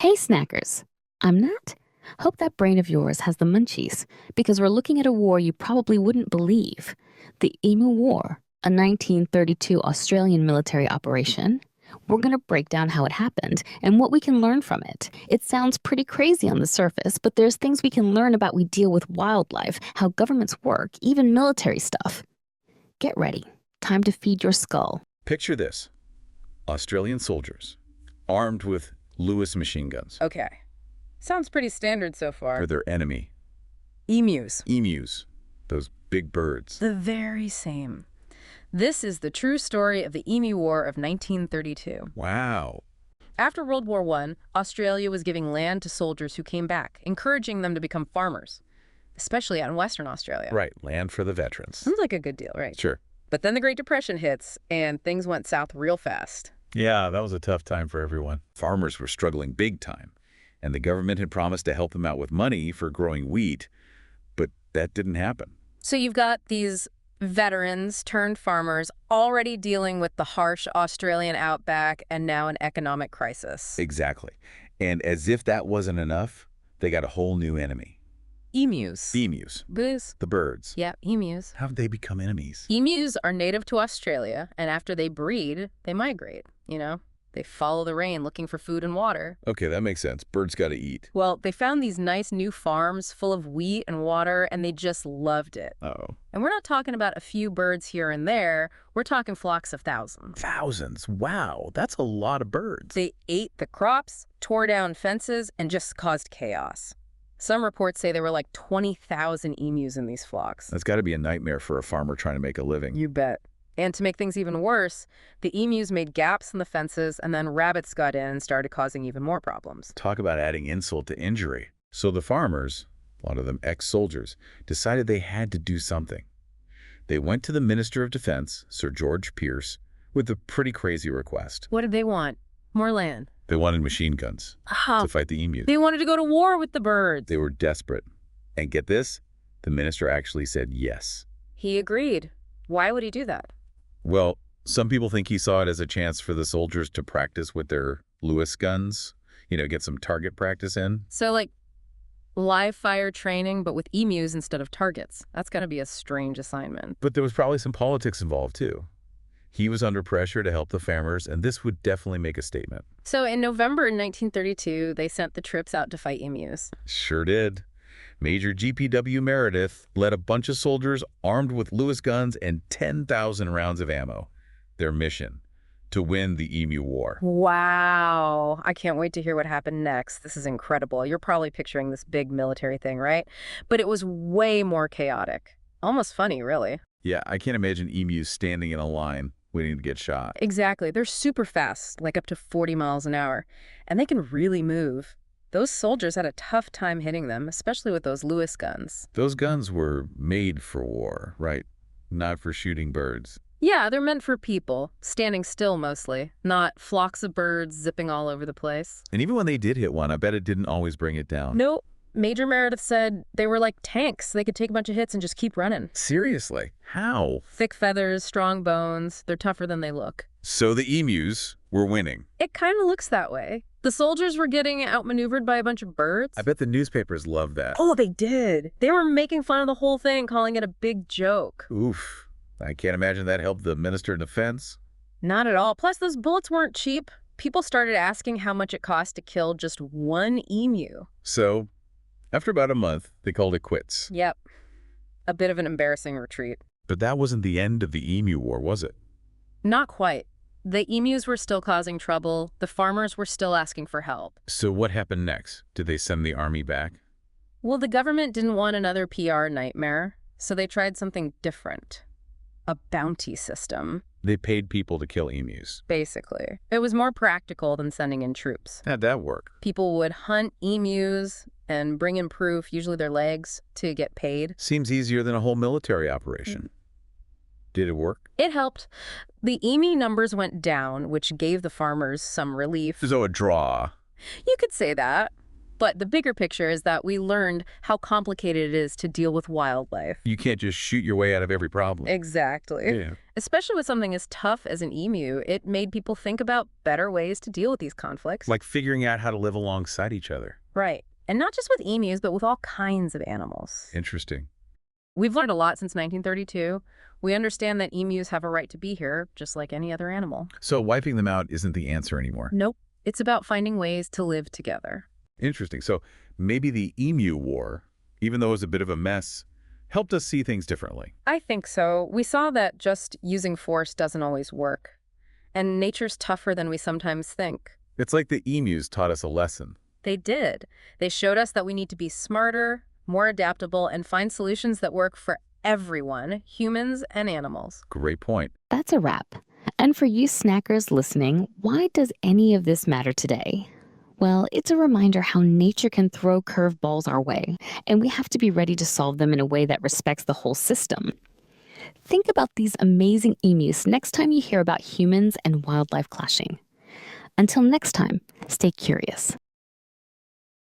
Hey, snackers. I'm Nat. Hope that brain of yours has the munchies, because we're looking at a war you probably wouldn't believe. The Emu War, a 1932 Australian military operation. We're going to break down how it happened and what we can learn from it. It sounds pretty crazy on the surface, but there's things we can learn about we deal with wildlife, how governments work, even military stuff. Get ready. Time to feed your skull. Picture this. Australian soldiers, armed with Lewis machine guns. Okay. Sounds pretty standard so far. For their enemy. Emus. Emus. Those big birds. The very same. This is the true story of the Emu War of 1932. Wow. After World War I, Australia was giving land to soldiers who came back, encouraging them to become farmers, especially out in Western Australia. Right, land for the veterans. Sounds like a good deal, right? Sure. But then the Great Depression hits, and things went south real fast. Yeah, that was a tough time for everyone. Farmers were struggling big time, and the government had promised to help them out with money for growing wheat, but that didn't happen. So you've got these veterans turned farmers already dealing with the harsh Australian outback and now an economic crisis. Exactly. And as if that wasn't enough, they got a whole new enemy. Emus. Emus. Booze. The birds. Yep, emus. How did they become enemies? Emus are native to Australia, and after they breed, they migrate, They follow the rain looking for food and water. Okay, that makes sense. Birds got to eat. Well, they found these nice new farms full of wheat and water, and they just loved it. Uh-oh. And we're not talking about a few birds here and there. We're talking flocks of thousands. Thousands? Wow, that's a lot of birds. They ate the crops, tore down fences, and just caused chaos. Some reports say there were like 20,000 emus in these flocks. That's got to be a nightmare for a farmer trying to make a living. You bet. And to make things even worse, the emus made gaps in the fences, and then rabbits got in and started causing even more problems. Talk about adding insult to injury. So the farmers, a lot of them ex-soldiers, decided they had to do something. They went to the Minister of Defense, Sir George Pierce, with a pretty crazy request. What did they want? More land. They wanted machine guns to fight the emus. They wanted to go to war with the birds. They were desperate. And get this, the minister actually said yes. He agreed. Why would he do that? Well, some people think he saw it as a chance for the soldiers to practice with their Lewis guns, get some target practice in. So like live fire training, but with emus instead of targets. That's going to be a strange assignment. But there was probably some politics involved too. He was under pressure to help the farmers, and this would definitely make a statement. So in November 1932, they sent the troops out to fight emus. Sure did. Major GPW Meredith led a bunch of soldiers armed with Lewis guns and 10,000 rounds of ammo. Their mission, to win the Emu War. Wow. I can't wait to hear what happened next. This is incredible. You're probably picturing this big military thing, right? But it was way more chaotic. Almost funny, really. Yeah, I can't imagine emus standing in a line waiting to get shot. Exactly. They're super fast, like up to 40 miles an hour. And they can really move. Those soldiers had a tough time hitting them, especially with those Lewis guns. Those guns were made for war, right? Not for shooting birds. Yeah, they're meant for people, standing still mostly, not flocks of birds zipping all over the place. And even when they did hit one, I bet it didn't always bring it down. No, Major Meredith said they were like tanks. They could take a bunch of hits and just keep running. Seriously? How? Thick feathers, strong bones. They're tougher than they look. So the emus were winning. It kind of looks that way. The soldiers were getting outmaneuvered by a bunch of birds. I bet the newspapers loved that. Oh, they did. They were making fun of the whole thing, calling it a big joke. Oof. I can't imagine that helped the Minister of Defense. Not at all. Plus, those bullets weren't cheap. People started asking how much it cost to kill just one emu. So, after about a month, they called it quits. Yep. A bit of an embarrassing retreat. But that wasn't the end of the Emu War, was it? Not quite. The emus were still causing trouble. The farmers were still asking for help. So what happened next? Did they send the army back? Well, the government didn't want another PR nightmare, so they tried something different. A bounty system. They paid people to kill emus. Basically. It was more practical than sending in troops. How'd that work? People would hunt emus and bring in proof, usually their legs, to get paid. Seems easier than a whole military operation. Did it work? It helped. The emu numbers went down, which gave the farmers some relief. So a draw. You could say that. But the bigger picture is that we learned how complicated it is to deal with wildlife. You can't just shoot your way out of every problem. Exactly. Yeah. Especially with something as tough as an emu, it made people think about better ways to deal with these conflicts. Like figuring out how to live alongside each other. Right. And not just with emus, but with all kinds of animals. Interesting. We've learned a lot since 1932. We understand that emus have a right to be here, just like any other animal. So wiping them out isn't the answer anymore. Nope. It's about finding ways to live together. Interesting. So maybe the Emu War, even though it was a bit of a mess, helped us see things differently. I think so. We saw that just using force doesn't always work. And nature's tougher than we sometimes think. It's like the emus taught us a lesson. They did. They showed us that we need to be smarter, more adaptable, and find solutions that work for everyone, humans and animals. Great point. That's a wrap. And for you snackers listening, why does any of this matter today? Well, it's a reminder how nature can throw curveballs our way, and we have to be ready to solve them in a way that respects the whole system. Think about these amazing emus next time you hear about humans and wildlife clashing. Until next time, stay curious.